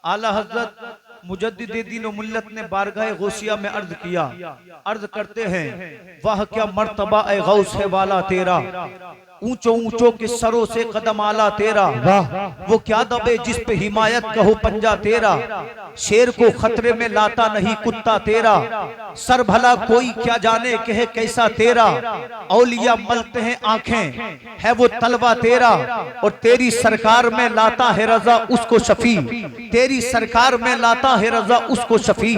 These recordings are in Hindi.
आला हजरत मुजद्दिद दीन व मिल्लत ने बारगाह गौसिया में अर्ज किया, अर्ज करते हैं वाह क्या मर्तबा ए गौस है वाला तेरा, ऊंचो ऊंचो के सरों से कदम आला तेरा, वो क्या दबे जिस पे हिमायत कहो पंजा तेरा, शेर को खतरे में लाता नहीं कुत्ता तेरा, सर भला कोई क्या जाने कहे कैसा तेरा, औलिया मलते हैं आंखें है वो तलवा तेरा, और तेरी सरकार में लाता है रजा उसको शफी, तेरी सरकार में लाता है रजा उसको शफी,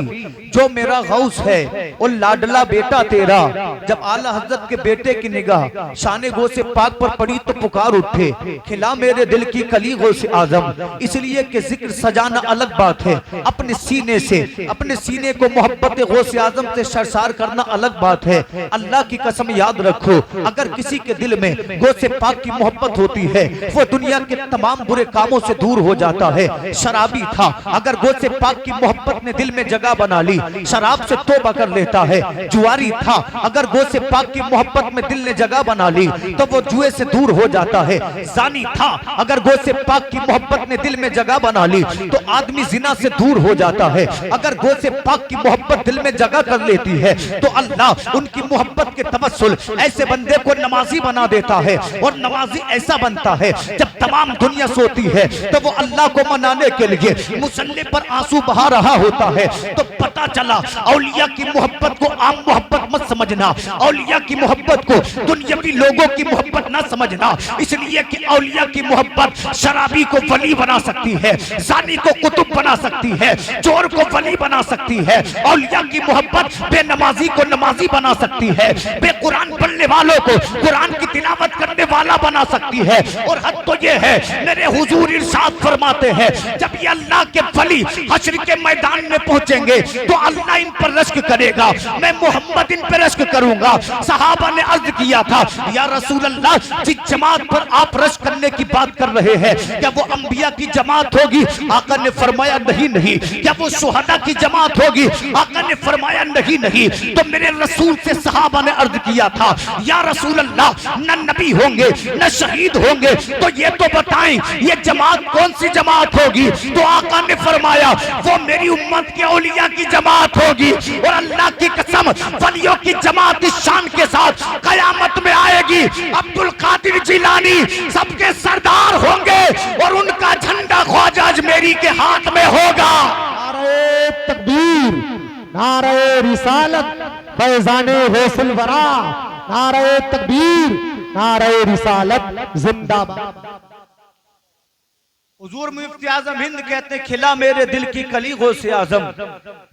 जो मेरा गौस है और लाडला बेटा तेरा। जब आला हजरत के बेटे की निगाह शाने गो से पाक पर पड़ी तो पुकार उठे, खिला मेरे दिल की कली गौस आजम। इसलिए कि जिक्र सजाना अलग बात है, अपने सीने से अपने सीने को मोहब्बत गौस आजम से सरसार करना अलग बात है। अल्लाह की कसम याद रखो, अगर किसी के दिल में गौस पाक की मोहब्बत होती है वो दुनिया के तमाम बुरे कामों से दूर हो जाता है। शराबी था, अगर गौस पाक की मोहब्बत ने दिल में जगह बना ली शराब से तौबा कर लेता है। जुआरी था, अगर गौस पाक की मोहब्बत में दिल ने जगह बना ली तो वो जुए से दूर हो जाता है। जानी था, अगर गौस पाक की मोहब्बत ने दिल में जगह बना ली तो आदमी जिना से दूर हो जाता है। अगर गौस पाक की मोहब्बत दिल में जगह कर लेती है तो अल्लाह उनकी मोहब्बत के तवस्सुल ऐसे बंदे को नमाजी बना देता है, और नमाजी ऐसा बनता है जब तमाम दुनिया सोती है तो वो अल्लाह को मनाने के लिए मुसल्ले पर आंसू बहा रहा होता है। तो पता चला औलिया की मोहब्बत को आम मोहब्बत मत समझना, औलिया की मोहब्बत को दुनियावी लोगों की मोहब्बत ना समझना, इसलिए कि औलिया की मोहब्बत शराबी को वली बना सकती है, जानी को कुतुब बना सकती है, चोर को वली बना सकती है। औलिया की मोहब्बत बेनमाजी को नमाजी बना सकती है, बेकुरान पढ़ने वालों को कुरान की तिलावत करने वाला बना सकती है। और हद तो ये है, मेरे हुजूर इरशाद फरमाते हैं जब ये अल्लाह के वली हश्र के मैदान में पहुंचेंगे तो अल्लाह इन पर रश्क करेगा, मैं मोहम्मद इन पर रश्क करूंगा। सहाबा ने अर्ज किया था या रसूल अल्लाह, जिस जमात पर आप रश्क करने की बात कर रहे हैं क्या वो अंबिया की जमात होगी? आका ने फरमाया नहीं नहीं। क्या वो शुहदा की जमात होगी? आका ने फरमाया नहीं नहीं। तो मेरे रसूल से सहाबा ने अर्ज किया था या रसूल अल्लाह, न नबी होंगे न शहीद होंगे, तो ये तो बताएं ये जमात कौन सी जमात होगी? तो आका ने फरमाया वो मेरी उम्मत के औलिया की जमात होगी। और अल्लाह की कसम वलियों की जमात इस शान के साथ कयामत में आएगी। अब्दुल कादिर जिलानी सबके सरदार होंगे और उनका झंडा ख्वाजा अजमेरी के हाथ में होगा। नारे तकबीर, नारे रिसालत, फैजाने गौसुल वरा, नारे तकबीर, नारे रिसालत, जिंदाबाद। हुजूर मुफ्ती आजम हिंद कहते हैं खिला मेरे दिल की कली गौसे आजम,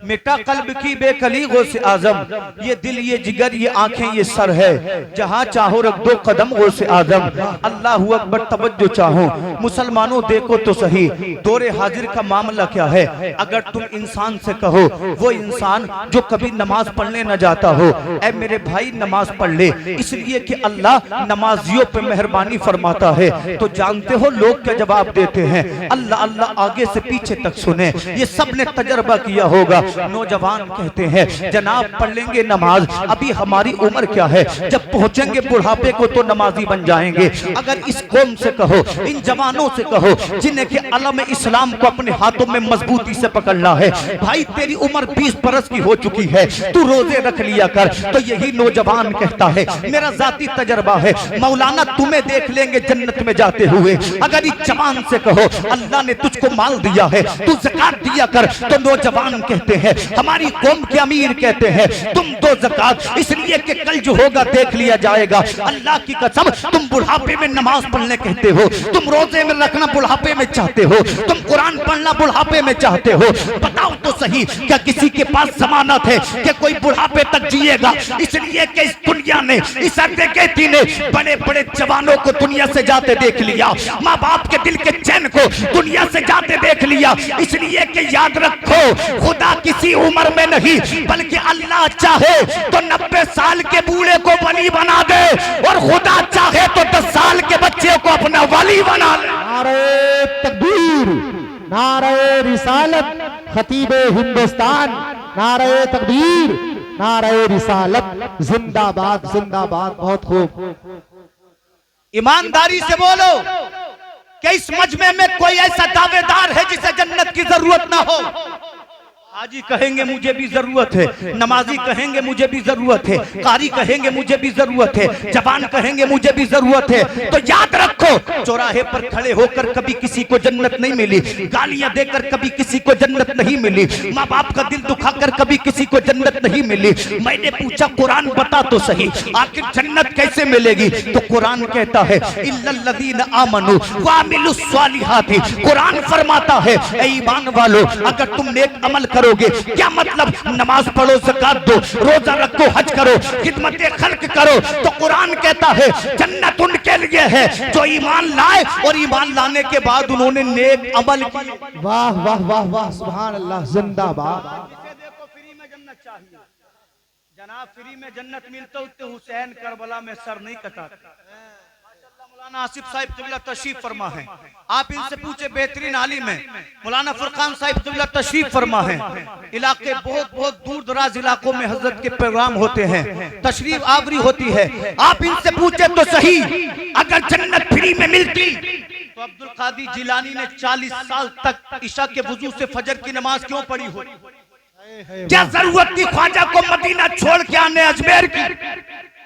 मिटा कल्ब की बेकली गौसे आजम। ये दिल ये जिगर ये आंखें ये सर है, जहां चाहो रख दो कदम गौसे आजम। अल्लाह अकबर, तवज्जो चाहो मुसलमानों देखो तो सही, दौरे हाजिर का मामला क्या है। अगर तुम इंसान से कहो वो इंसान जो कभी नमाज पढ़ने न जाता हो, ऐ मेरे भाई नमाज पढ़ ले, इसलिए कि अल्लाह नमाजियों पे मेहरबानी फरमाता है। तो जानते हो लोग क्या जवाब देते हैं? अल्लाह अल्लाह आगे से पीछे तक सुने, ये सब ने तजर्बा किया होगा। नौजवान कहते हैं जनाब पढ़ लेंगे नमाज, अभी हमारी उम्र क्या है, जब पहुंचेंगे बुढ़ापे को तो नमाजी बन जाएंगे। अगर इस कौम से कहो, इन जवानों से कहो जिन्हें के अलम इस्लाम को अपने हाथों में मजबूती से पकड़ना है, भाई तेरी उम्र 20 बरस की हो चुकी है, तू रोजे रख लिया कर। तो यही नौजवान कहता है मेरा जाती तजर्बा है, मौलाना तुम्हें देख लेंगे जन्नत में जाते हुए। अगर इस जवान से कहो अल्लाह ने तुझको माल दिया है, तू ज़कात दिया कर, तो नौजवान कहते हैं हमारी कौम के अमीर कहते हैं तुम दो ज़कात, इसलिए कि कल जो होगा देख लिया जाएगा। अल्लाह की कसम तुम बुढ़ापे में नमाज पढ़ने कहते हो, तुम रोजे में रखना बुढ़ापे में चाहते हो, तुम कुरान पढ़ना बुढ़ापे में चाहते हो। बताओ तो सही, क्या किसी के पास जमानत है कि कोई बुढ़ापे तक जिएगा? इसलिए कि इस दुनिया ने, इस अर्दे कहती ने बड़े बड़े जवानों को दुनिया से जाते देख लिया, माँ बाप के दिल के चैन को दुनिया से जाते देख लिया। इसलिए कि याद रखो खुदा किसी उम्र में नहीं, बल्कि अल्लाह चाहे तो 90 साल के बूढ़े को वली बना दे, और खुदा चाहे तो 10 साल के बच्चे को अपना वली बना ले। नारे तकबीर, नारे रिसालत, खतीबे हिंदुस्तान, नारे तकबीर, नारे रिसालत, जिंदाबाद जिंदाबाद। बहुत खूब, ईमानदारी से बोलो, क्या इस मजमे में कोई ऐसा दावेदार है जिसे जन्नत की जरूरत ना हो? हाजी कहेंगे मुझे भी जरूरत है, नमाजी कहेंगे मुझे भी जरूरत है, कारी कहेंगे मुझे भी जरूरत है, जवान कहेंगे मुझे भी जरूरत है। तो याद रखो, चौराहे पर खड़े होकर कभी किसी को जन्नत नहीं मिली, गालियां देकर कभी किसी को जन्नत नहीं मिली, माँ बाप का दिल दुखाकर कभी किसी को जन्नत नहीं मिली। मैंने पूछा कुरान बता तो सही, आखिर जन्नत कैसे मिलेगी? तो कुरान कहता है इल्लल्लज़ीना आमनू व अमिलुस स्वालिहाति। कुरान फरमाता है ऐ ईमान वालों, अगर तुम नेक अमल करोगे, क्या मतलब नमाज पढ़ो, ज़कात दो, रोजा रखो, हज करो, खिदमत खल्क करो, तो कुरान कहता है जन्नत उनके लिए है जो ईमान लाए और ईमान लाने के बाद उन्होंने नेक अमल किए। वाह वाह वाह वाह, सुभान अल्लाह, जिंदाबाद। जिसे देखो फ्री में जन्नत चाहिए, जनाब फ्री में जन्नत मिलते होते हुसैन करबला में सर नहीं कटाते। मौलाना आसिफ साहिब क़िबला तशरीफ फरमा है, आप इनसे पूछे, बेहतरीन आलिम है। मौलाना फुरकान साहिब क़िबला तशरीफ फरमा है। इलाके बहुत बहुत दूर दराज इलाकों में हजरत के प्रोग्राम होते हैं, तशरीफ आवरी होती है। आप इनसे पूछे तो सही, अगर जन्नत फ्री में मिलती तो अब्दुल कादिर जिलानी ने 40 साल तक इशा के वजू से फजर की नमाज क्यों पढ़ी हो? क्या जरूरत थी ख्वाजा को मदीना छोड़ के आने अजमेर की?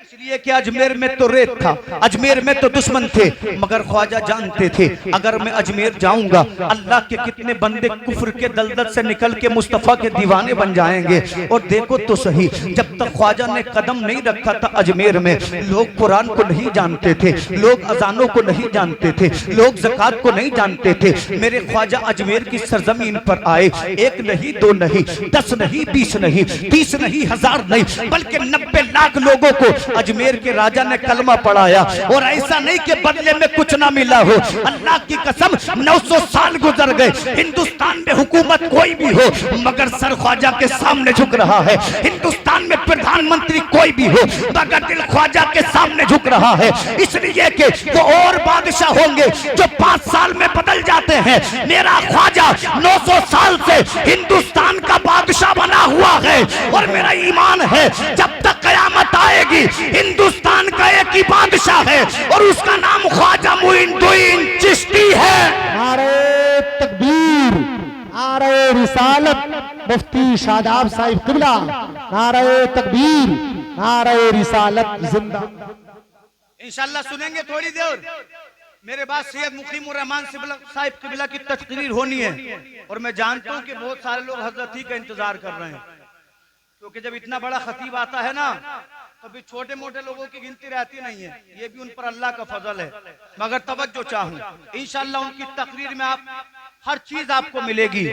इसलिए कि अजमेर में तो रेत था, अजमेर में तो दुश्मन थे, मगर ख्वाजा जानते थे अगर मैं अजमेर जाऊंगा अल्लाह के कितने बंदे कुफ्र के दलदल से निकल के मुस्तफा के दीवाने बन जाएंगे। और देखो तो सही, जब तक ख्वाजा ने कदम नहीं रखा था अजमेर में, लोग कुरान को नहीं जानते थे, लोग अजानों को नहीं जानते थे, लोग ज़कात को नहीं जानते थे। मेरे ख्वाजा अजमेर की सरजमीन पर आए, एक नहीं, दो नहीं, 10 नहीं, 20 नहीं, 30 नहीं, 1000 नहीं, बल्कि 90 लाख लोगों को अजमेर के राजा ने कलमा पढ़ाया। और ऐसा नहीं कि बदले में कुछ ना मिला हो, अल्लाह की कसम 900 साल गुजर गए, हिंदुस्तान में हुकूमत कोई भी हो मगर सर ख्वाजा के सामने झुक रहा है। हिंदुस्तान में प्रधानमंत्री कोई भी हो मगर दिल ख्वाजा के सामने झुक रहा है, इसलिए कि वो और बादशाह होंगे जो 5 साल में बदल जाते हैं। मेरा ख्वाजा 900 साल से हिंदुस्तान का बादशाह बना हुआ है और मेरा ईमान है जब तक कयामत आएगी हिंदुस्तान का एक ही बादशाह है और उसका नाम ख्वाजा मुइनुद्दीन चिश्ती है। नारे तकबीर, नारे रिसालत, मुफ्ती शादाब साहिब क़िबला, नारे तकबीर, नारे रिसालत, जिंदा। इंशाल्लाह सुनेंगे थोड़ी देर मेरे बाद सैयद मुकीमुर रहमान साहिब क़िबला की तकरीर होनी है। और मैं जानता हूँ कि बहुत सारे लोग हजरत ही का इंतजार कर रहे हैं, क्योंकि जब इतना बड़ा खतीब आता है ना तो भी छोटे मोटे लोगों की गिनती रहती नहीं है, ये भी उन पर अल्लाह का फजल है। मगर तवज्जो चाहूं, इंशाअल्लाह उनकी तकरीर में आप हर चीज आपको मिलेगी,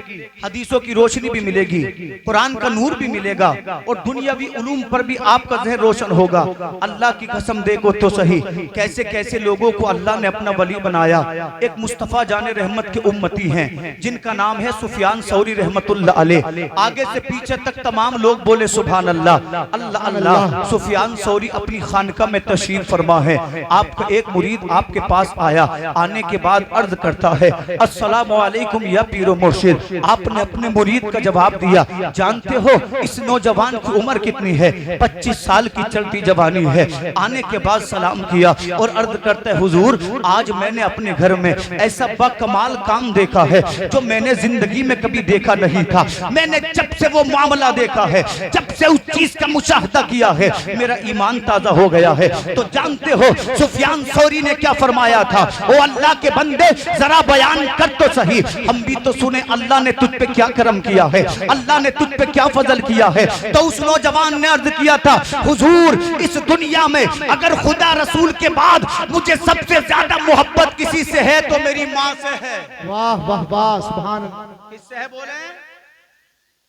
हदीसों की रोशनी भी मिलेगी, कुरान का नूर भी मिलेगा और दुनियावी उलूम पर भी आपका ज़हन रोशन होगा। अल्लाह की कसम देखो तो सही, कैसे कैसे लोगों को अल्लाह ने अपना वली बनाया। एक मुस्तफ़ा जाने रहमत के उम्मती हैं जिनका नाम है सुफियान सौरी रहमतुल्लाह अलैह। आगे से पीछे तक तमाम लोग बोले सुभान अल्लाह, अल्लाह अल्लाह। सुफियान सौरी अपनी खानका में तशरीफ फरमा है। आपका एक मुरीद आपके पास आया, आने के बाद अर्ज करता है अस्सलामु अलैकुम या पीरो मुर्शिद। आपने अपने मुरीद का जवाब दिया, जानते हो इस नौजवान की उम्र कितनी है? 25 साल की चलती जवानी है। आने के बाद सलाम किया और अर्ज करते हैं हुजूर, आज मैंने अपने घर में ऐसा बकमाल काम देखा है जो मैंने जिंदगी में कभी देखा नहीं था। मैंने जब से वो मामला देखा है, जब से उस चीज का मुशाहदा किया है, मेरा ईमान ताजा हो गया है। तो जानते हो सुफियान सौरी ने क्या फरमाया था? ओ अल्लाह के बंदे जरा बयान कर तो सही, हम भी तो सुने अल्लाह ने तुझ पे क्या करम किया है, अल्लाह ने तुझ पे क्या फजल किया है। तो उस नौजवान ने अर्ज किया था हुजूर, इस दुनिया में अगर खुदा रसूल के बाद मुझे सबसे ज्यादा मोहब्बत किसी से है तो मेरी माँ से है। वाह वाह वाह, सुभान अल्लाह। किससे है? बोले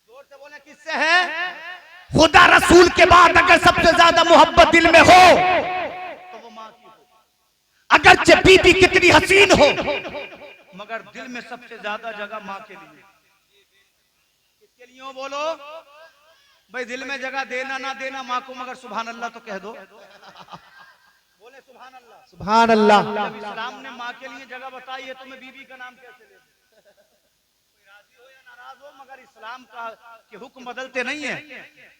जोर से बोले, किससे है? खुदा रसूल के बाद अगर सबसे ज्यादा मोहब्बत दिल में हो तो वो माँ की हो। अगरचे बीबी कितनी हसीन हो मगर दिल में सबसे ज्यादा जगह माँ के लिए। किसके लिए हो बोलो भाई? दिल में जगह देना ना देना माँ को, मगर सुभान अल्लाह तो कह दो। बोले सुभान अल्लाह, सुभान अल्लाह। जब इस्लाम ने माँ के लिए जगह बताई है, तुम्हें बीबी का नाम कैसे ले? कोई राजी हो या नाराज हो? मगर इस्लाम का के हुक्म बदलते नहीं है।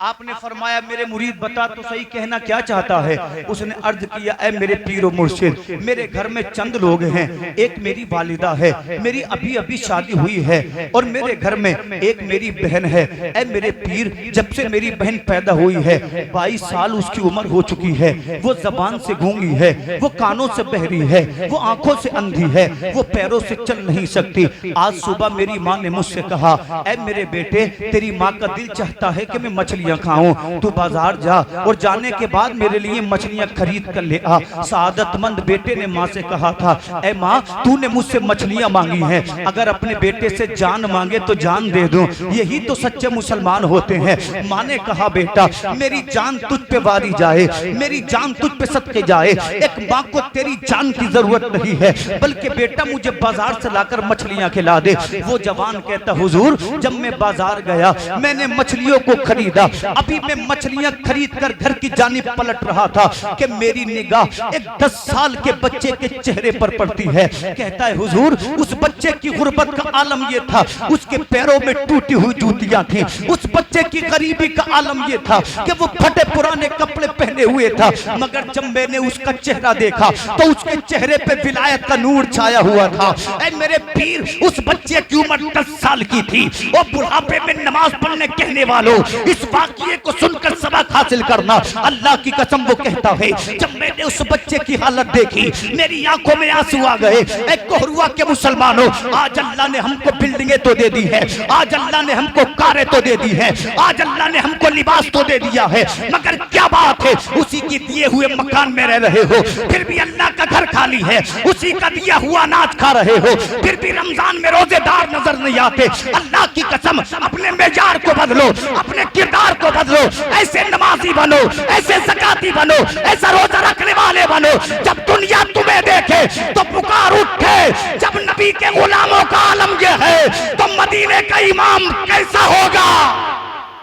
आपने फरमाया मेरे मुरीद बता तो सही कहना क्या चाहता है। उसने अर्ज किया ऐ मेरे पीर और मुर्शिद, मेरे घर में चंद लोग हैं, एक मेरी वालिदा है, मेरी अभी अभी शादी हुई है, और मेरे घर में एक मेरी बहन है। ऐ मेरे पीर, जब से मेरी बहन पैदा हुई है 22 साल उसकी उम्र हो चुकी है, वो जबान से गूंगी है, वो कानों से बहरी है, वो आंखों से अंधी है, वो पैरों से चल नहीं सकती। आज सुबह मेरी माँ ने मुझसे कहा ऐ मेरे बेटे, तेरी माँ का दिल चाहता है कि मैं मछलियाँ खाऊं, तू बाजार जा और जाने के बाद मेरे लिए मछलियाँ खरीद कर ले आ। सादतमंद बेटे ने माँ से कहा था ऐ माँ, तूने मुझसे मछलियाँ मांगी हैं, अगर अपने बेटे से जान मांगे तो जान दे दूं, यही तो सच्चे मुसलमान होते हैं। माँ ने कहा बेटा, मेरी जान तुझ पे वारी जाए, मेरी जान तुझ पे सदके जाए, एक माँ को तेरी जान की जरूरत नहीं है, बल्कि बेटा मुझे बाजार से लाकर मछलियाँ खिला दे। वो जवान कहता हुजूर, जब मैं बाजार गया मैंने मछलियों को खरीदा, अभी मैं मछलियां खरीद कर घर की जानिब पलट रहा था कि मेरी निगाह एक 10 साल के बच्चे के चेहरे पर पड़ती है। कहता है हुजूर, उस बच्चे की गुर्बत का आलम ये था, उसके पैरों में टूटी हुई जूतियां थी, उस बच्चे की गरीबी का आलम ये था कि वो फटे पुराने कपड़े पहने हुए था, मगर जब मैंने उसका चेहरा देखा तो उसके चेहरे पे विलायत का नूर छाया हुआ था। ऐ मेरे पीर, उस बच्चे की उम्र 10 साल की थी, और बुढ़ापे में नमाज पढ़ने कहने वालों, इस वाक़ये को सुनकर सबक हासिल करना। अल्लाह की कसम वो कहता है, जब मैंने उस बच्चे की हालत देखी मेरी आंखों में आंसू आ गए। एक कोहरुआ के मुसलमानों, आज अल्लाह ने हमको बिल्डिंगें तो दे दी है, आज अल्लाह ने हमको कारें तो दे दी है, आज अल्लाह ने हमको लिबास तो दे दिया है, मगर क्या बात है उसी की दिए हुए मकान में रह रहे हो, फिर भी अल्लाह का घर खाली है, उसी का दिया हुआ अनाज खा रहे हो, फिर भी रमजान में रोजेदार नजर नहीं आते। अल्लाह की कसम, अपने मेजार को बदलो, अपने किरदार को बदलो, ऐसे नमाजी बनो, ऐसे ज़काती बनो, ऐसा रोजा रखने वाले बनो, जब दुनिया तुम्हें देखे तो पुकार उठे। जब नबी के गुलामों का आलम यह है तो मदीने का इमाम कैसा होगा।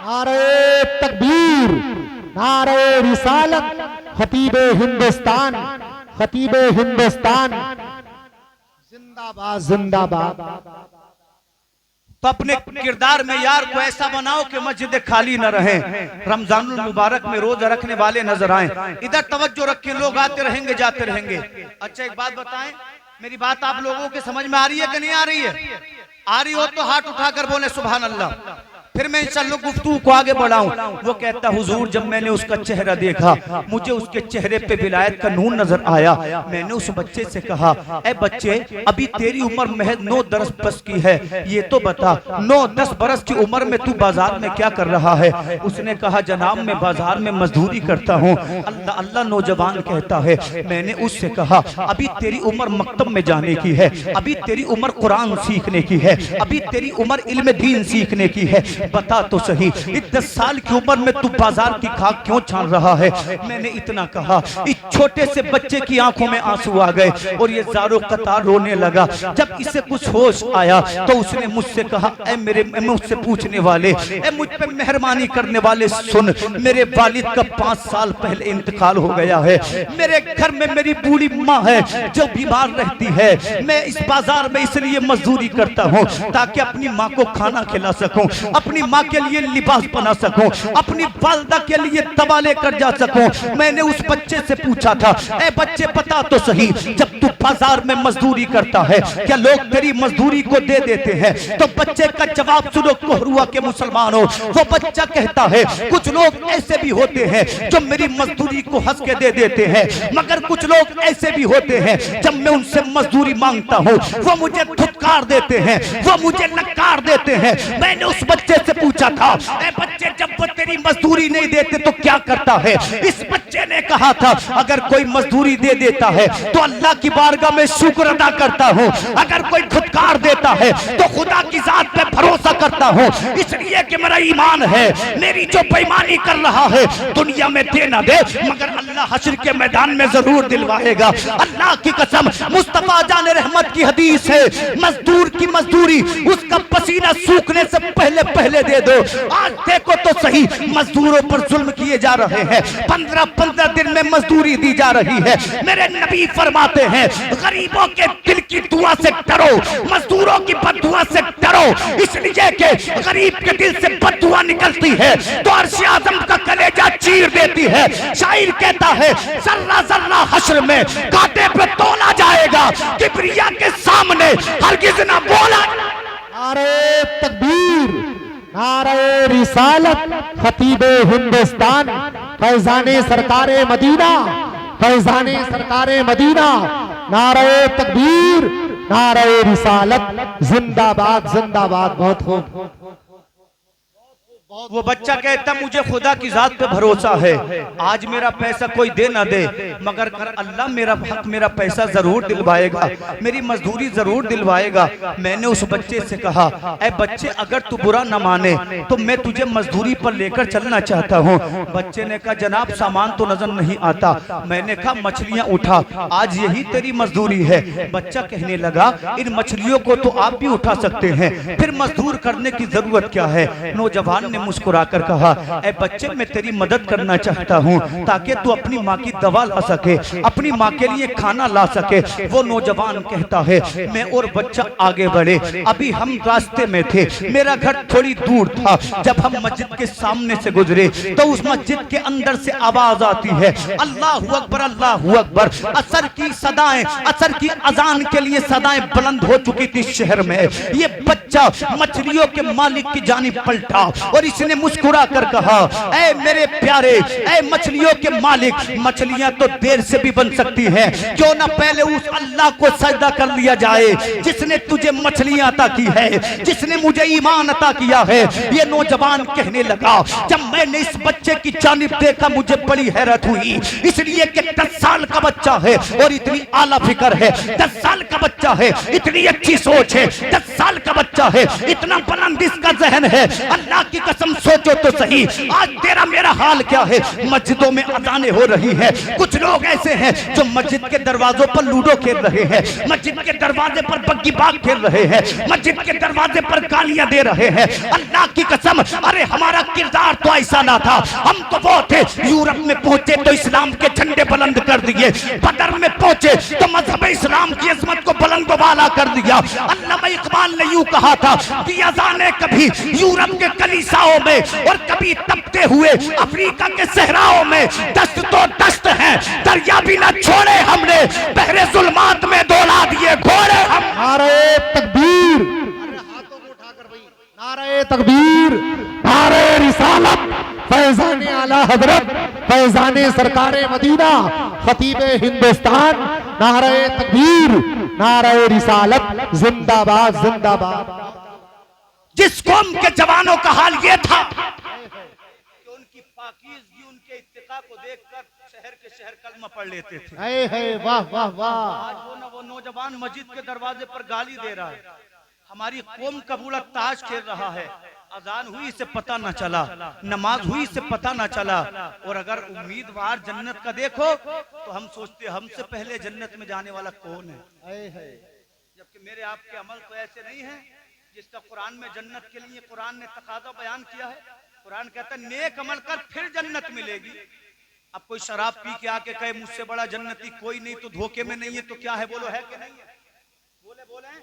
नारे तकबीर, नारे रिसालत, खतीबे हिंदुस्तान, खतीबे हिंदुस्तान, जिंदाबाद जिंदाबाद। तो अपने किरदार में यार को ऐसा बनाओ कि मस्जिद खाली न रहे, रमजानुल मुबारक में रोजा रखने वाले नजर आए। इधर तवज्जो रखें, लोग आते रहेंगे जाते रहेंगे। अच्छा एक बात बताएं, मेरी बात आप लोगों के समझ में आ रही है कि नहीं आ रही है? आ रही हो तो हाथ उठाकर बोले सुभान अल्लाह, फिर मैं इंशाअल्लाह गुफ्तगू को आगे बढ़ाऊं। वो कहता हुजूर, जब मैंने उसका चेहरा देखा मुझे उसके चेहरे पे विलायत का नूर नजर आया। मैंने उस बच्चे से कहा ऐ बच्चे, अभी तेरी उम्र महज 9-10 बरस की है, ये तो बता 9-10 बरस की उम्र में तू बाजार में क्या कर रहा है? उसने कहा जनाब मैं बाजार में मजदूरी करता हूँ। अल्लाह अल्लाह नौजवान कहता है। मैंने उससे कहा अभी तेरी उम्र मकतब में जाने की है, अभी तेरी उम्र कुरान सीखने की है, अभी तेरी उम्र इल्म दीन सीखने की है, बता तो सही इस 10 साल की उम्र में तू बाजार की खाक क्यों छान रहा है? मैंने इतना कहा, इस छोटे से बच्चे की आंखों में आंसू आ गए और ये ज़ारो कतार रोने लगा। जब इसे कुछ होश आया तो उसने मुझसे कहा ऐ मेरे मुझसे पूछने वाले, ऐ मुझ पे मेहरबानी करने वाले, सुन मेरे वालिद का 5 साल पहले इंतकाल हो गया है, मेरे घर में मेरी बूढ़ी माँ है जो बीमार रहती है, मैं इस बाजार में इसलिए मजदूरी करता हूँ ताकि अपनी माँ को खाना खिला सकूं, अपनी माँ के लिए लिबास बना सकूं, अपनी वालदा के लिए दवा लेकर जा सकूं। मैंने उस बच्चे से पूछा था ऐ बच्चे बता तो सही, जब तू बाजार में मजदूरी करता है क्या लोग तेरी मजदूरी को दे देते हैं? तो बच्चे का जवाब सुनो कोहरुआ के मुसलमानों। वो बच्चा कहता है कुछ लोग ऐसे भी होते हैं जो मेरी मजदूरी को हंस के दे देते हैं, मगर कुछ लोग ऐसे भी होते हैं जब मैं उनसे मजदूरी मांगता हूँ वो मुझे धुतकार देते हैं, वो मुझे नकार देते हैं। मैंने उस बच्चे से पूछा था ऐ बच्चे, जब वो तेरी मजदूरी नहीं देते तो क्या करता है? इस बच्चे ने कहा था अगर कोई मजदूरी दे देता है तो अल्लाह की बारगाह में शुक्र अदा करता हूँ, अगर कोई धुतकार देता है तो खुदा की जात पे भरोसा करता हूँ, इसलिए कि मेरा ईमान है मेरी जो बेईमानी कर रहा है दुनिया में दे ना दे मगर अल्लाह हश्र के मैदान में जरूर दिलवाएगा। अल्लाह की कसम, मुस्तफा जान रहमत की हदीस है, मजदूर की मजदूरी उसका पसीना सूखने से पहले पहले दे दो। आज देखो तो सही मजदूरों पर जुल्म किए जा रहे हैं, 15-15 दिन में मजदूरी दी जा रही है। मेरे नबी फरमाते हैं गरीबों के दिल की दुआ से डरो, मजदूरों की बददुआ से डरो, इसलिए इसलिए कि गरीब के दिल से बददुआ निकलती है तो अर्श आज़म का कलेजा चीर देती है। शायर कहता है जर्रा जर्रा हश्र में कांटे पे तोला जाएगा, किबरिया के सामने हरगिज़ ना बोला। नारे तकबीर, नारे रिसालत, खतीबे हिंदुस्तान, फैजाने सरकारे मदीना, फैजाने सरकारे मदीना, नारे तकबीर, नारे रिसालत, जिंदाबाद जिंदाबाद। बहुत खूब। वो बच्चा कहता मुझे खुदा की जात पे भरोसा है, आज मेरा पैसा कोई दे ना दे मगर अल्लाह मेरा हक मेरा पैसा जरूर दिलवाएगा, मेरी मजदूरी जरूर दिलवाएगा। मैंने उस बच्चे से कहा ऐ बच्चे अगर तू बुरा न माने तो मैं तुझे मजदूरी पर लेकर चलना चाहता हूँ। बच्चे ने कहा जनाब सामान तो नजर नहीं आता। मैंने कहा मछलियाँ उठा, आज यही तेरी मजदूरी है। बच्चा कहने लगा इन मछलियों को तो आप भी उठा सकते हैं, फिर मजदूर करने की जरूरत क्या है। नौजवान ने मुस्कुराकर कहा ऐ बच्चे मैं तेरी मदद करना चाहता हूँ ताकि तू अपनी माँ की दवा ला सके, अपनी माँ के लिए खाना ला सके। वो नौजवान कहता है मैं और बच्चा आगे बढ़े, अभी हम रास्ते में थे, मेरा घर थोड़ी दूर था। जब हम मस्जिद के सामने से गुजरे तो उस मस्जिद के अंदर से आवाज आती है अल्लाहू अकबर अल्लाहू अकबर। असर की सदाएं, असर की अजान के लिए सदाएं बुलंद हो चुकी थी शहर में। ये बच्चा मछलियों के मालिक की जानिब पलटा और इसने मुस्कुरा कर कहा ऐ मेरे प्यारे, ऐ मछलियों के मालिक, मछलियां तो देर से भी बन सकती हैं, क्यों ना पहले उस अल्लाह को सजदा कर लिया जाए जिसने तुझे मछलियां अता की है, जिसने मुझे ईमान अता किया है। ये नौजवान कहने लगा जब मैंने इस बच्चे की जानिब देखा मुझे बड़ी हैरत हुई, इसलिए कि 10 साल का बच्चा है और इतनी आला फिक्र है, 10 साल का बच्चा है इतनी अच्छी सोच है, 10 साल का बच्चा है इतना बुलंद इसका जहन है। अल्लाह की कसम सोचो तो सही आज तेरा मेरा हाल क्या है। मस्जिदों में अजानें हो रही हैं, कुछ लोग ऐसे हैं जो मस्जिद के दरवाजों पर लूडो खेल रहे हैं, मस्जिद के दरवाजे पर बग्गी बाग खेल रहे हैं, मस्जिद के दरवाजे पर गालियां दे रहे हैं। अल्लाह की कसम अरे हमारा किरदार तो ऐसा ना था, हम तो वो थे यूरोप में पहुंचे तो इस्लाम के झंडे बुलंद कर दिए, बदर में पहुंचे तो मजहब इस्लाम की अजमत को बुलंद वाला कर दिया। अल्लामा इकबाल ने यूं कहा था कि अजानें कभी यूरोप के कलीसाओं में और कभी तपते हुए अफ्रीका के सहराओं में, दस्त तो दस्त है दरिया भी न छोड़े हमने, बहरे जुल्मात में दौड़ा दिए घोड़े हम। नारे तकबीर, नारे तकबीर, नारे रिसालत, फैजाने आला हजरत, फैजाने सरकारे मदीना, खतीबे हिंदुस्तान, नारे तकबीर, नारे रिसालत, जिंदाबाद जिंदाबाद। जिस कौम के जवानों का हाल ये था कि उनकी पाकीज़गी, उनके इत्तिका को देखकर शहर के शहर कलमा पढ़ लेते थे। वाह वाह वाह। आज वो नौजवान मस्जिद के दरवाजे पर गाली दे रहा है, हमारी कौम का बूढ़ा ताश खेल रहा है। अजान हुई इसे पता न चला, नमाज हुई इसे पता न चला। और अगर उम्मीदवार जन्नत का देखो तो हम सोचते हमसे पहले जन्नत में जाने वाला कौन है, जबकि मेरे आपके अमल तो ऐसे नहीं है जिसका कुरान में जन्नत के लिए कुरान ने तकाजा बयान किया है। कुरान कहता है नेक अमल कर फिर जन्नत मिलेगी। अब कोई शराब पी के आके कहे मुझसे बड़ा जन्नती कोई नहीं तो धोखे में नहीं है तो क्या है, बोलो है कि नहीं है? बोले बोले।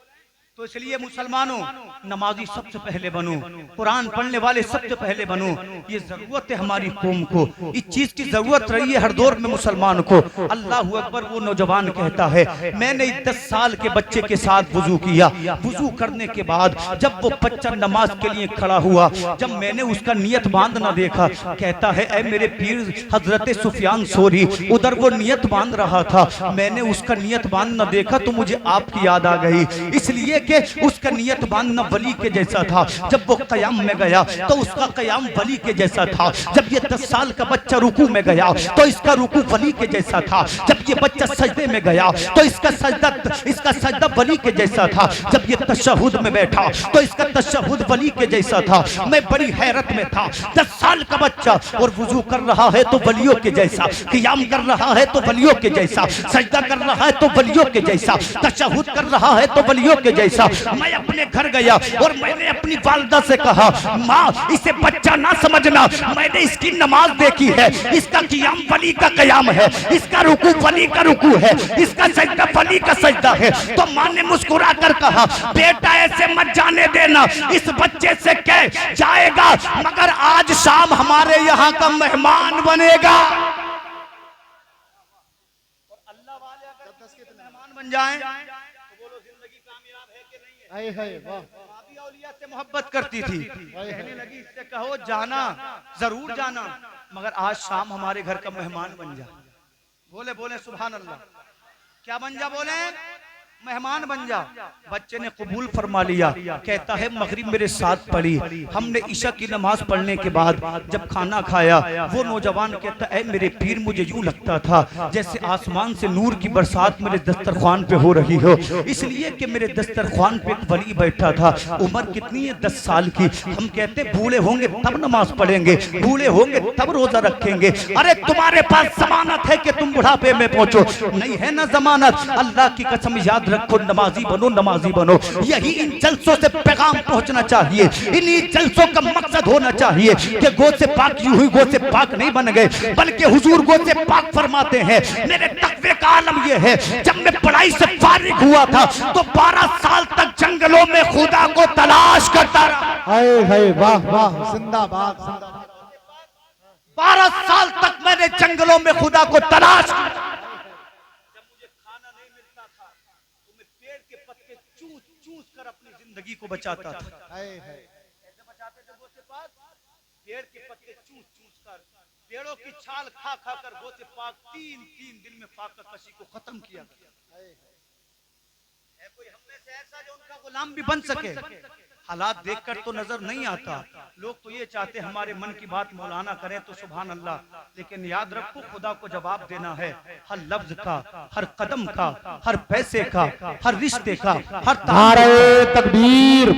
तो इसलिए मुसलमानों नमाजी सबसे पहले बनो, कुरान पढ़ने वाले सबसे पहले बनो। ये जरूरत है हमारी कौम को, इस चीज की जरूरत रही है हर दौर में मुसलमान को। अल्लाह अकबर। वो नौजवान कहता है मैंने 10 साल के बच्चे के साथ वुजू किया, वुजू करने के बाद जब वो बच्चा नमाज के लिए खड़ा हुआ, जब मैंने उसका नियत बांध ना देखा, कहता है ऐ मेरे पीर हजरत सुफियान सोरी, उधर वो नियत बांध रहा था, मैंने उसका नियत बांध ना देखा तो मुझे आपकी याद आ गई, इसलिए कि उसका नियत बांधना वली के जैसा था। जब वो कयाम में गया तो उसका कयाम वली के जैसा था। जब ये 10 साल का बच्चा रुकू में गया तो इसका रुकू वली के जैसा था। जब ये बच्चा सजदे में गया तो इसका सजदा वली के जैसा था। जब ये तशहुद में बैठा तो इसका तशहुद वली के जैसा था। मैं बड़ी हैरत में था, 10 साल का बच्चा और वुजू कर रहा है तो वलियों के जैसा, क़ियाम कर रहा है तो वलियों के जैसा, सजदा कर रहा है तो वलियों के जैसा, तशहुद कर रहा है तो वलियों के जैसा। जैसा। मैं अपने घर गया और मैंने अपनी वालिदा से कहा, माँ इसे बच्चा ना समझना, मैंने इसकी नमाज देखी है, इसका क़ियाम वली का क़याम है, इसका रुकू वली का रुकू है, इसका सजदा वली का सजदा है। तो माँ ने मुस्कुरा कर कहा, बेटा ऐसे मत जाने देना, इस बच्चे से कह जाएगा मगर आज शाम हमारे यहाँ का मेहमान बनेगा। अल्लाह वाले अगर मेहमान बन जाएं तो बोलो जिंदगी कामयाब है कि नहीं है? वाह। भाभी औलिया से मोहब्बत करती थी, कहने लगी इससे कहो जाना, जरूर जाना, मगर आज शाम हमारे घर का मेहमान बन जा। बोले बोले सुभान अल्लाह। क्या बन जा? बोले मेहमान बन जा। बच्चे ने कबूल फरमा लिया। कहता है मगरिब मेरे साथ पढ़ी, हमने ईशा की नमाज पढ़ने के बाद जब खाना खाया, वो नौजवान कहता है मेरे पीर मुझे यूं लगता था जैसे आसमान से नूर की बरसात मेरे दस्तरखान पे हो रही हो, इसलिए कि मेरे दस्तरखान पे एक वली बैठा था। उम्र कितनी है? 10 साल की। हम कहते बूढ़े होंगे तब नमाज पढ़ेंगे, बूढ़े होंगे तब रोजा रखेंगे। अरे तुम्हारे पास जमानत है कि तुम बुढ़ापे में पहुंचो? नहीं है ना जमानत। अल्लाह की कसम याद रखो, नमाजी बनो, नमाजी बनो। यही इन जलसों से पैगाम पहुंचना चाहिए। इन्हीं जलसों का मकसद होना चाहिए कि गो से पाक यूं हुई, गो से पाक नहीं बन गए, बल्कि हुजूर गो से पाक फरमाते हैं। मेरे तकवे का आलम यह है, जब मैं पढ़ाई से फारिग हुआ था तो 12 साल तक जंगलों में खुदा को तलाश करता रहा। हाय वाह वाह, जिंदाबाद जिंदाबाद। 12 साल तक मैंने जंगलों में खुदा को तलाश किया। जिंदगी को बचाता था। कैसे बचाते थे? गो से पाक, पेड़ के पत्ते चूस चूस कर, पेड़ों की छाल खा खा कर गो से पाक 3 दिन में फाका कशी को खत्म किया। है कोई हम में से ऐसा जो उनका गुलाम भी बन सके? हालात देखकर तो नजर नहीं आता। लोग तो ये चाहते हमारे मन की बात मौलाना करें तो सुभान अल्लाह, लेकिन याद रखो खुदा को जवाब देना है हर लफ्ज का, हर कदम का, हर पैसे का, हर रिश्ते का, हर नारे तकबीर।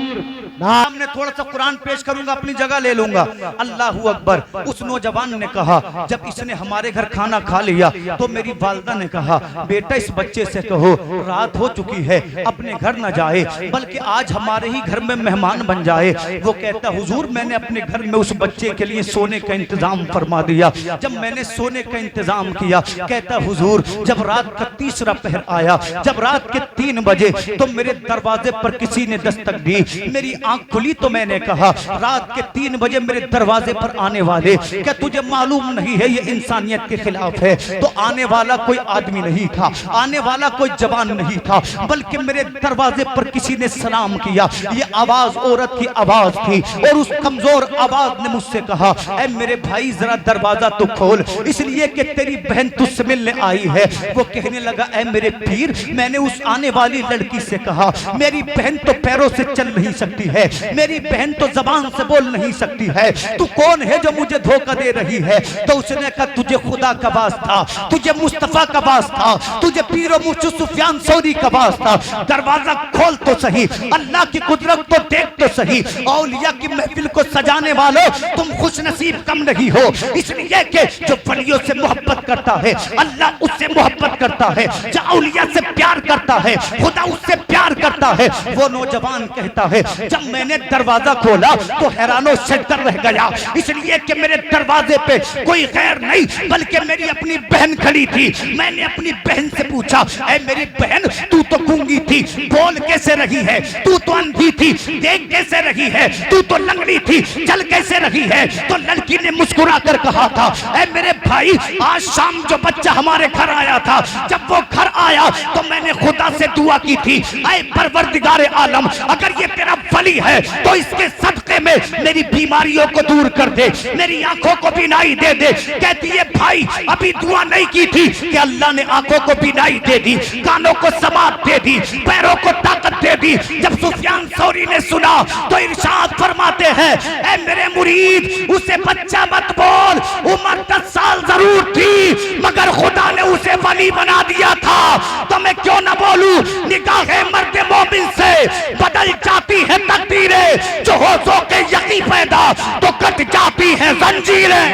मैं थोड़ा सा कुरान पेश करूंगा, अपनी जगह ले लूंगा। अल्लाहू अकबर। उस नौजवान ने कहा, जब इसने हमारे घर खाना खा लिया तो मेरी वालिदा ने कहा, बेटा इस बच्चे से कहो रात हो चुकी है, अपने घर न जाए, बल्कि आज हमारे ही घर में मेहमान बन जाए। वो कहता, हुजूर मैंने अपने घर में उस बच्चे के लिए सोने का इंतजाम फरमा दिया। जब मैंने सोने का इंतजाम किया, कहता हुजूर जब रात का तीसरा पहर आया, जब रात के 3 बजे तो मेरे दरवाजे पर किसी ने दस्तक दी। मेरी आंख खुली तो मैंने कहा, रात के 3 बजे मेरे दरवाजे पर आने वाले, क्या तुझे मालूम नहीं है ये इंसानियत के खिलाफ है? तो आने वाला कोई आदमी नहीं था, आने वाला कोई जवान नहीं था, बल्कि मेरे दरवाजे पर किसी ने सलाम किया। ये आवाज औरत की आवाज थी और उस कमजोर आवाज ने मुझसे कहा, ऐ मेरे भाई जरा दरवाजा तो खोल, इसलिए कि तेरी बहन तुझसे मिलने आई है। वो कहने लगा, ऐ मेरे पीर, मैंने उस आने वाली लड़की से कहा, मेरी बहन तो पैरों से चल नहीं सकती है, मेरी बहन तो जबान से बोल नहीं सकती है, तू कौन है जो मुझे धोखा दे रही है? तो उसने कहा, तुझे खुदा का वास्ता, तुझे मुस्तफा का वास्ता, तुझे पीरो मुझे सुफियान सौरी का वास्ता, दरवाजा खोल तो सही, अल्लाह की कुदरत तो देख तो सही। औलिया की महफिल को सजाने वालों, तुम खुश नसीब कम नहीं हो, इसलिए कि जो वलियों से मोहब्बत करता है अल्लाह उससे मोहब्बत करता है, जो औलिया से प्यार करता है खुदा उससे प्यार करता है। वो नौजवान कहता है, जब मैंने दरवाजा खोला तो हैरानो सजदर रह गया, इसलिए कि मेरे दरवाजे पे कोई गैर नहीं बल्कि मेरी अपनी बहन खड़ी थी। मैंने अपनी बहन से पूछा, ऐ मेरी बहन तू तो गूंगी थी, बोल कैसे रही है? तू तो अंधी थी, देख कैसे रही है? तू तो लंगड़ी थी, चल कैसे रही है? तो लड़की ने मुस्कुरा कर कहा था, ऐ मेरे भाई आज शाम जो बच्चा हमारे घर आया था, जब वो घर आया तो मैंने खुदा से दुआ की थी, ऐ परवरदिगारे आलम अगर ये तेरा वली है तो इसके सदके में मेरी बीमारियों को दूर कर दे, मेरी आंखों को बीनाई दे दे। कहती है भाई अभी दुआ नहीं की थी कि अल्लाह ने आंखों को बीनाई दे दी, कानों को समात दे दी, पैरों को ताकत दे दी। जब सुफियान सौरी ने सुना तो इरशाद फरमाते हैं, ऐ मेरे मुरीद उसे बच्चा मत बोल, उम्र 10 साल जरूर थी मगर खुदा ने उसे वली बना दिया था। तो मैं क्यों ना बोलूं, निगाहे मर्द मोमिन से बदल जाती है तकदीरें, जो होशों के यकीन पैदा तो कट जाती है जंजीरें।